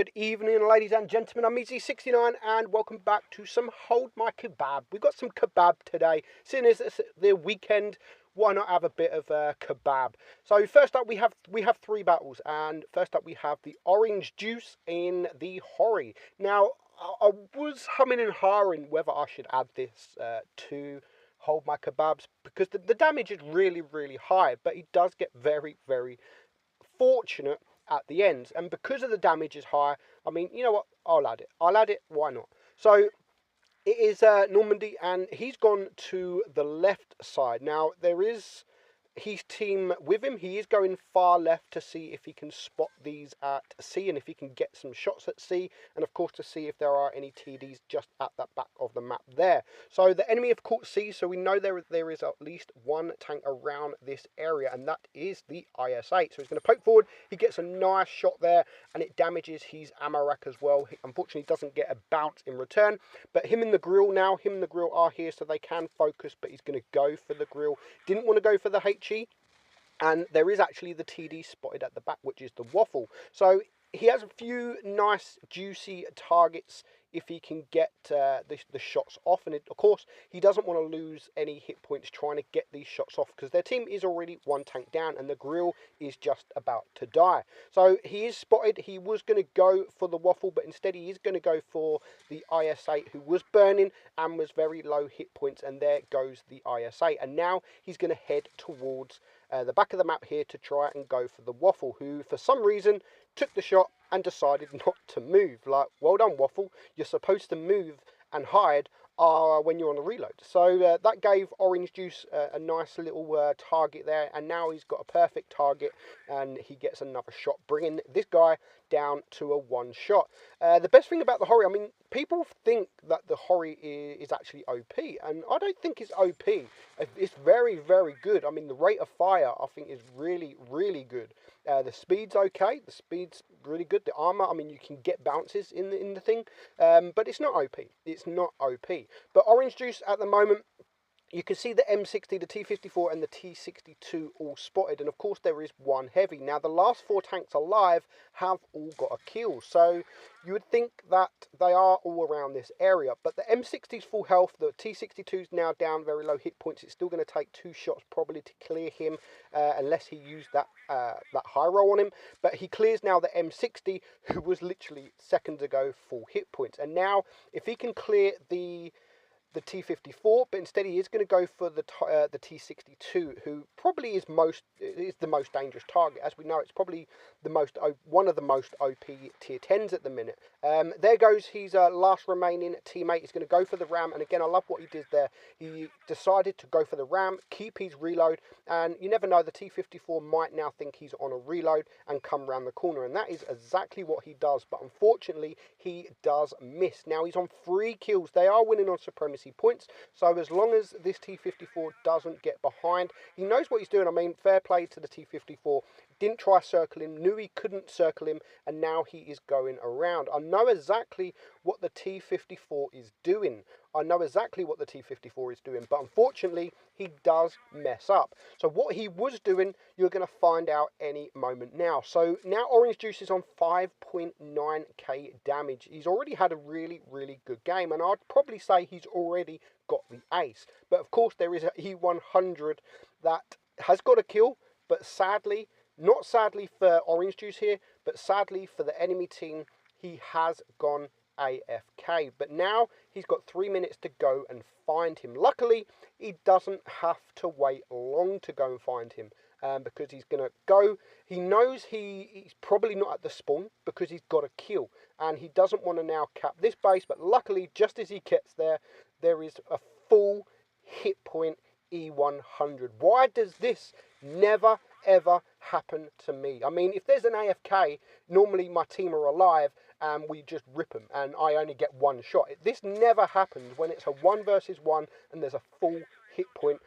Good evening, ladies and gentlemen. I'm Meadsy69 and welcome back to some Hold My Kebab. We've got some kebab today. Seeing as it's the weekend, why not have a bit of kebab? So first up, we have three battles, and first up we have the orange juice in the Hori. Now, I was humming and hawing whether I should add this to Hold My Kebabs because the damage is really, really high, but he does get very, very fortunate at the end, and because of the damage is high, I mean, you know what, I'll add it, why not? So it is Normandy, and he's gone to the left side. Now there is his team with him. He is going far left to see if he can spot these at sea and if he can get some shots at sea, and of course to see if there are any TDs just at the back of the map there. So the enemy have caught sea, so we know there is at least one tank around this area, and that is the IS-8. So he's going to poke forward. He gets a nice shot there, and it damages his ammo rack as well. He unfortunately doesn't get a bounce in return, but him and the grill are here, so they can focus, but he's going to go for the grill. Didn't want to go for the HE, and there is actually the TD spotted at the back, which is the waffle. So he has a few nice juicy targets if he can get the shots off, and of course he doesn't want to lose any hit points trying to get these shots off because their team is already one tank down and the grill is just about to die. So he is spotted. He was going to go for the waffle, but instead he is going to go for the IS-8, who was burning and was very low hit points, and there goes the IS-8. And now he's going to head towards the back of the map here to try and go for the waffle, who for some reason took the shot and decided not to move. Like, well done, waffle. You're supposed to move and hide when you're on a reload. So that gave Orange Juice a nice little target there, and now he's got a perfect target and he gets another shot, bringing this guy down to a one shot. The best thing about the Hori, I mean, people think that the Hori is actually OP, and I don't think it's OP. It's very, very good. I mean, the rate of fire, I think, is really, really good. The speed's okay. The speed's really good. The armor, I mean, you can get bounces in the thing, but it's not OP. It's not OP. But Orange Juice at the moment, you can see the M60, the T54 and the T62 all spotted, and of course there is one heavy. Now the last four tanks alive have all got a kill, so you would think that they are all around this area, but the M60's full health, the T62's now down very low hit points. It's still going to take two shots probably to clear him, unless he used that high roll on him, but he clears now the M60, who was literally seconds ago full hit points. And now if he can clear the T54, but instead he is going to go for the T62, who probably is the most dangerous target. As we know, it's probably one of the most OP tier 10s at the minute. There goes his last remaining teammate. He's going to go for the ram, and again, I love what he did there. He decided to go for the ram, keep his reload, and you never know, the T54 might now think he's on a reload and come round the corner, and that is exactly what he does, but unfortunately, he does miss. Now, he's on 3 kills. They are winning on supremacy points, so as long as this T54 doesn't get behind, he knows what he's doing. I mean, fair play to the T54. Didn't try circle him, knew he couldn't circle him, and now he is going around. I know exactly what the T54 is doing. I know exactly what the T54 is doing, but unfortunately, he does mess up. So what he was doing, you're going to find out any moment now. So now Orange Juice is on 5.9k damage. He's already had a really, really good game, and I'd probably say he's already got the ace. But of course, there is an E100 that has got a kill, but sadly, not sadly for Orange Juice here, but sadly for the enemy team, he has gone AFK. But now he's got 3 minutes to go and find him. Luckily, he doesn't have to wait long to go and find him, because he's going to go. He knows he's probably not at the spawn because he's got a kill, and he doesn't want to now cap this base. But luckily, just as he gets there, there is a full hit point E100. Why does this never ever happen to me? I mean, if there's an AFK, normally my team are alive and we just rip them and I only get one shot. This never happens when it's a 1 versus 1 and there's a full hit point.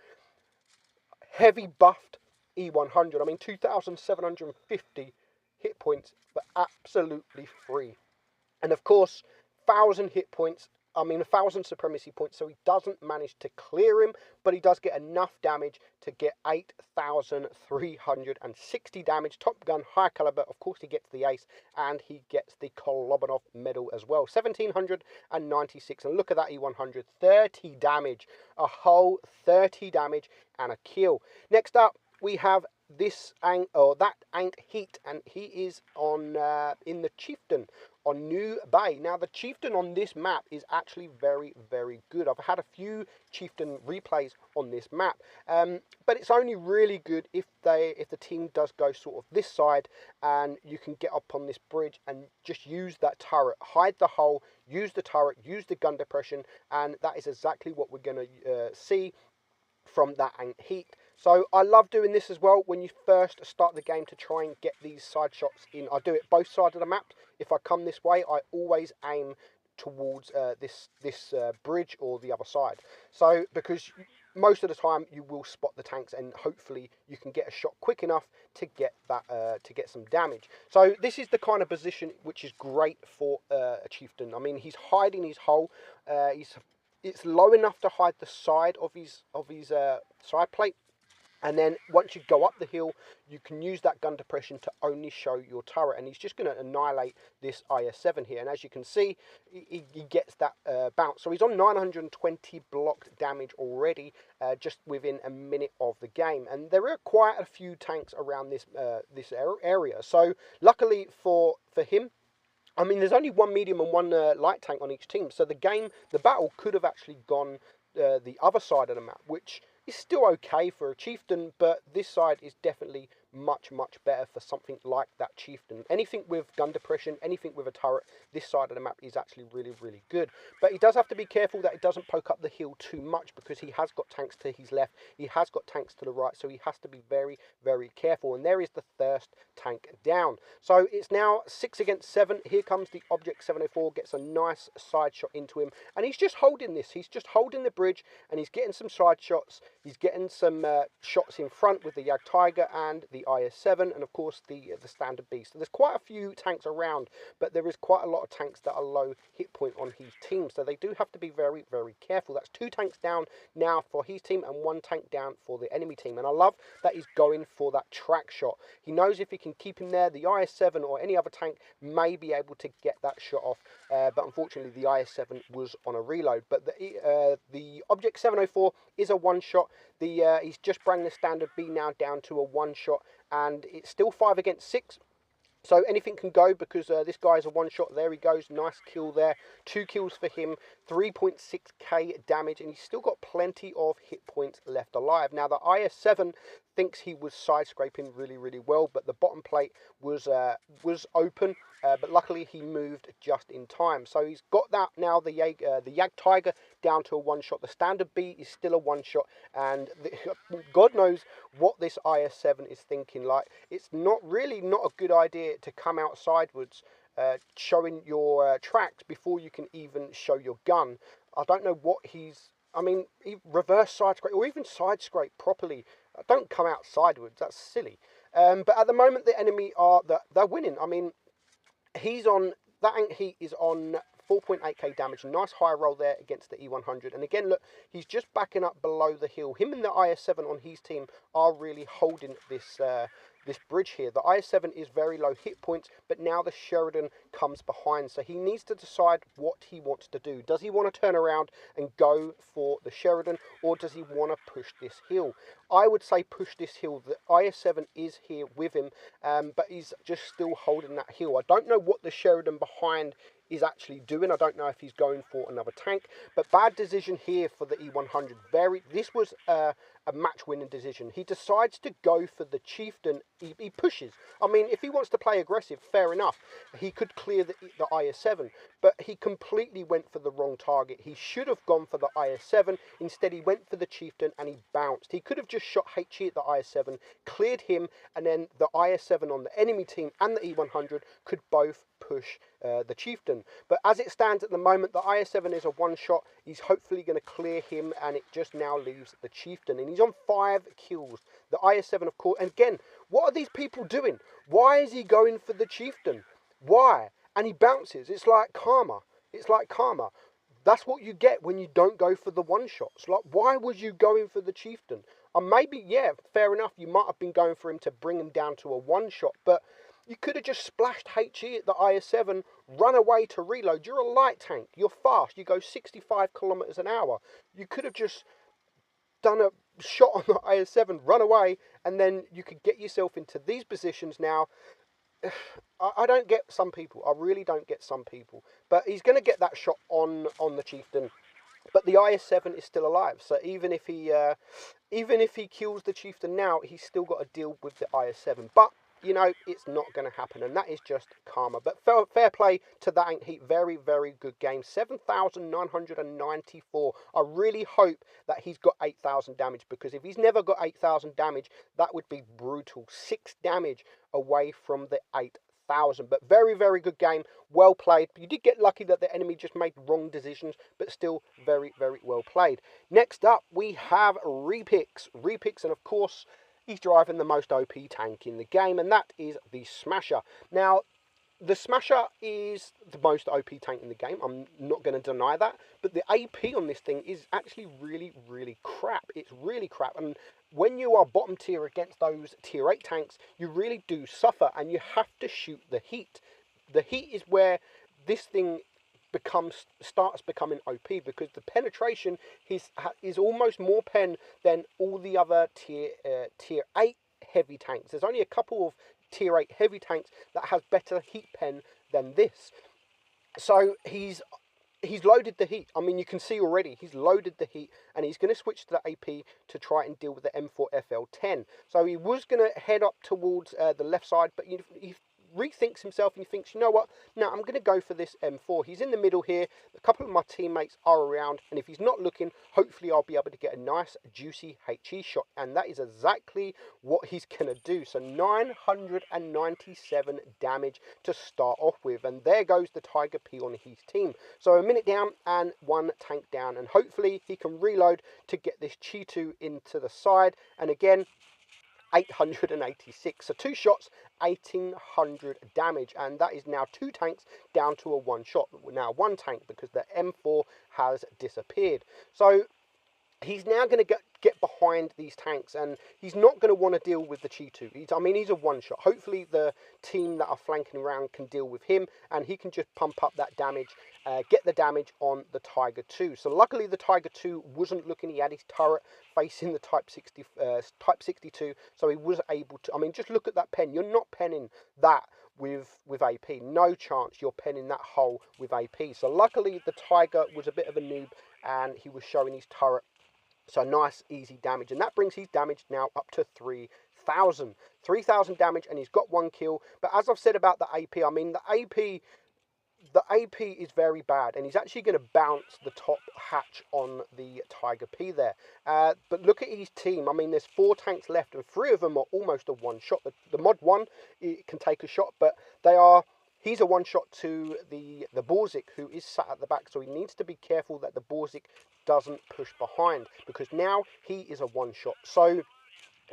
Heavy buffed E100. I mean, 2,750 hit points, but absolutely free. And of course, 1,000 hit points I mean, 1,000 supremacy points, so he doesn't manage to clear him, but he does get enough damage to get 8,360 damage. Top gun, high caliber, of course he gets the ace, and he gets the Kolobanov medal as well. 1,796, and look at that E100, 30 damage, a whole 30 damage and a kill. Next up, we have that ain't Heat, and he is on in the Chieftain on New Bay. Now the Chieftain on this map is actually very, very good. I've had a few Chieftain replays on this map, but it's only really good if the team does go sort of this side, and you can get up on this bridge and just use that turret, hide the hole, use the turret, use the gun depression, and that is exactly what we're going to see from that ain't Heat. So I love doing this as well when you first start the game to try and get these side shots in. I do it both sides of the map. If I come this way, I always aim towards this bridge or the other side. So because most of the time you will spot the tanks, and hopefully you can get a shot quick enough to get that to get some damage. So this is the kind of position which is great for a Chieftain. I mean, he's hiding his hole. It's low enough to hide the side of his side plate. And then once you go up the hill, you can use that gun depression to only show your turret. And he's just going to annihilate this IS-7 here. And as you can see, he gets that bounce. So he's on 920 blocked damage already, just within a minute of the game. And there are quite a few tanks around this area. So luckily for him, I mean, there's only one medium and one light tank on each team. So the battle could have actually gone the other side of the map, which is still okay for a Chieftain, but this side is definitely much, much better for something like that Chieftain. Anything with gun depression, anything with a turret, this side of the map is actually really, really good. But he does have to be careful that he doesn't poke up the hill too much, because he has got tanks to his left, he has got tanks to the right, so he has to be very, very careful. And there is the first tank down. So it's now 6 against 7. Here comes the Object 704, gets a nice side shot into him, and he's just holding this. He's just holding the bridge, and he's getting some side shots. He's getting some shots in front with the Jag Tiger and the IS-7, and of course the standard beast. So there's quite a few tanks around, but there is quite a lot of tanks that are low hit point on his team, so they do have to be very, very careful. That's 2 tanks down now for his team and 1 tank down for the enemy team. And I love that he's going for that track shot. He knows if he can keep him there, the IS-7 or any other tank may be able to get that shot off, but unfortunately the IS-7 was on a reload. But the Object 704 is a one-shot. He's just bringing the standard B now down to a one-shot, and it's still 5 against 6. So anything can go, because this guy is a one-shot. There he goes. Nice kill there. 2 kills for him. 3.6k damage, and he's still got plenty of hit points left alive. Now, the IS-7 thinks he was side-scraping really, really well, but the bottom plate was open, but luckily he moved just in time. So he's got that now, the Jag Tiger down to a one-shot. The standard B is still a one-shot, and God knows what this IS-7 is thinking. Like, it's not a good idea to come out sidewards, showing your tracks before you can even show your gun. I don't know what I mean, reverse side scrape, or even side scrape properly. Don't come out sideways. That's silly. But at the moment, the enemy they're winning. I mean, that ain't Heat is on 4.8k damage. Nice high roll there against the E100. And again, look, he's just backing up below the hill. Him and the IS-7 on his team are really holding this bridge here. The IS-7 is very low hit points, but now the Sheridan comes behind. So he needs to decide what he wants to do. Does he want to turn around and go for the Sheridan, or does he want to push this hill? I would say push this hill. The IS-7 is here with him, but he's just still holding that hill. I don't know what the Sheridan behind is actually doing. I don't know if he's going for another tank, but bad decision here for the E100. This was a match-winning decision. He decides to go for the Chieftain. He pushes. I mean, if he wants to play aggressive, fair enough. He could clear the IS-7, but he completely went for the wrong target. He should have gone for the IS-7. Instead, he went for the Chieftain, and he bounced. He could have just shot HE at the IS-7, cleared him, and then the IS-7 on the enemy team and the E100 could both push the Chieftain. But as it stands at the moment, the IS-7 is a one-shot. He's hopefully going to clear him, and it just now leaves the Chieftain. And he's on 5 kills. The IS-7, of course. And again, what are these people doing? Why is he going for the Chieftain? Why? And he bounces. It's like karma. It's like karma. That's what you get when you don't go for the one-shots. Like, why was you going for the Chieftain? And maybe, yeah, fair enough, you might have been going for him to bring him down to a one-shot, but you could have just splashed HE at the IS-7, run away to reload. You're a light tank. You're fast. You go 65 kilometers an hour. You could have just done a shot on the IS-7, run away, and then you could get yourself into these positions now. I don't get some people. I really don't get some people. But he's going to get that shot on the Chieftain. But the IS-7 is still alive. So even if he kills the Chieftain now, he's still got to deal with the IS-7. But you know, it's not going to happen, and that is just karma. But fair play to that Ain't Heat. Very, very good game. 7,994. I really hope that he's got 8,000 damage, because if he's never got 8,000 damage, that would be brutal. 6 damage away from the 8,000. But very, very good game. Well played. You did get lucky that the enemy just made wrong decisions, but still very, very well played. Next up, we have Repix. Repix, and of course, he's driving the most OP tank in the game, and that is the Smasher. Now, the Smasher is the most OP tank in the game. I'm not going to deny that. But the AP on this thing is actually really, really crap. It's really crap. And when you are bottom tier against those tier 8 tanks, you really do suffer, and you have to shoot the heat. The heat is where this thing starts becoming OP, because the penetration is almost more pen than all the other tier 8 heavy tanks. There's only a couple of tier 8 heavy tanks that has better heat pen than this. So he's loaded the heat. I mean, you can see already he's loaded the heat, and he's going to switch to the AP to try and deal with the M4 FL10. So he was going to head up towards the left side, but he rethinks himself, and he thinks, you know what, no, I'm going to go for this M4. He's in the middle here. A couple of my teammates are around, and if he's not looking, hopefully I'll be able to get a nice juicy HE shot, and that is exactly what he's going to do. So 997 damage to start off with, and there goes the Tiger P on his team. So a minute down and 1 tank down, and hopefully he can reload to get this Chi2 into the side. And again, 886. So 2 shots, 1800 damage, and that is now 2 tanks down to a 1 shot. Now 1 tank, because the M4 has disappeared. So he's now going to get behind these tanks, and he's not going to want to deal with the Chi2. He's a 1 shot. Hopefully the team that are flanking around can deal with him, and he can just pump up that damage, get the damage on the Tiger 2. So luckily the Tiger 2 wasn't looking. He had his turret facing the Type 62, so he was able to. I mean, just look at that pen. You're not penning that with AP. No chance you're penning that hole with AP. So luckily the Tiger was a bit of a noob, and he was showing his turret. So nice, easy damage. And that brings his damage now up to 3,000. 3,000 damage, and he's got 1 kill. But as I've said about the AP, I mean, the AP is very bad. And he's actually going to bounce the top hatch on the Tiger P there. But look at his team. I mean, there's 4 tanks left, and 3 of them are almost a 1 shot. The Mod 1 can take a shot, but he's a 1 shot to the Borzik, who is sat at the back. So he needs to be careful that the Borzik doesn't push behind, because now he is a 1 shot. So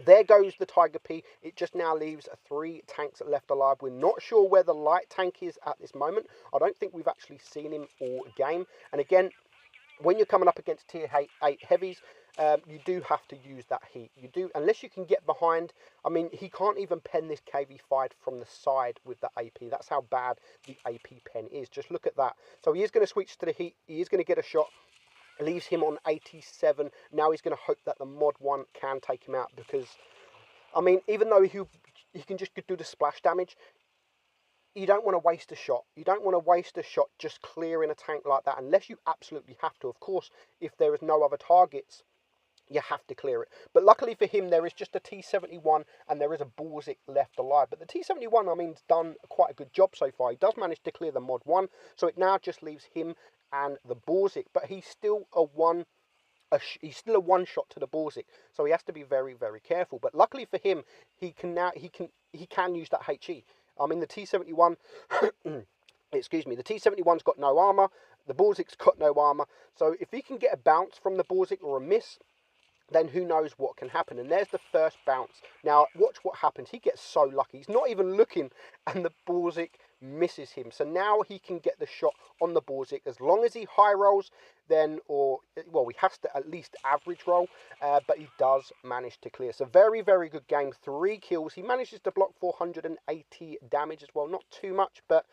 there goes the Tiger P. It just now leaves 3 tanks left alive. We're not sure where the light tank is at this moment. I don't think we've actually seen him all game. And again, when you're coming up against tier 8 heavies, you do have to use that heat. You do, unless you can get behind. I mean, he can't even pen this KV5 from the side with the AP. That's how bad the AP pen is. Just look at that. So he is going to switch to the heat. He is going to get a shot. Leaves him on 87. Now he's going to hope that the Mod 1 can take him out, because, I mean, even though he can just do the splash damage, you don't want to waste a shot. You don't want to waste a shot just clearing a tank like that, unless you absolutely have to. Of course, if there is no other targets, you have to clear it. But luckily for him, there is just a T-71 and there is a Borzik left alive. But the T-71, I mean, has done quite a good job so far. He does manage to clear the Mod 1, so it now just leaves him and the Borzik. But he's still a 1 shot to the Borzik, so he has to be very, very careful. But luckily for him, he can use that HE. I mean, the T-71, excuse me, the T-71's got no armor, the Borzik's got no armor. So if he can get a bounce from the Borzik or a miss, then who knows what can happen. And there's the first bounce. Now, watch what happens. He gets so lucky. He's not even looking, and the Borzik misses him. So now he can get the shot on the Borzik. As long as he high rolls, then, well, he has to at least average roll, but he does manage to clear. So very, very good game. 3 kills. He manages to block 480 damage as well. Not too much, but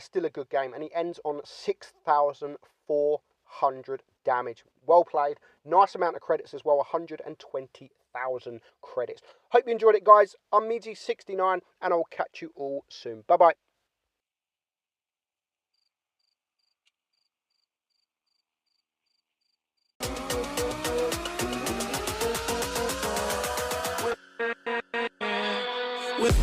still a good game. And he ends on 6,400 damage. Well played. Nice amount of credits as well. 120,000 credits. Hope you enjoyed it, guys. I'm meadsy69, and I'll catch you all soon. Bye-bye. With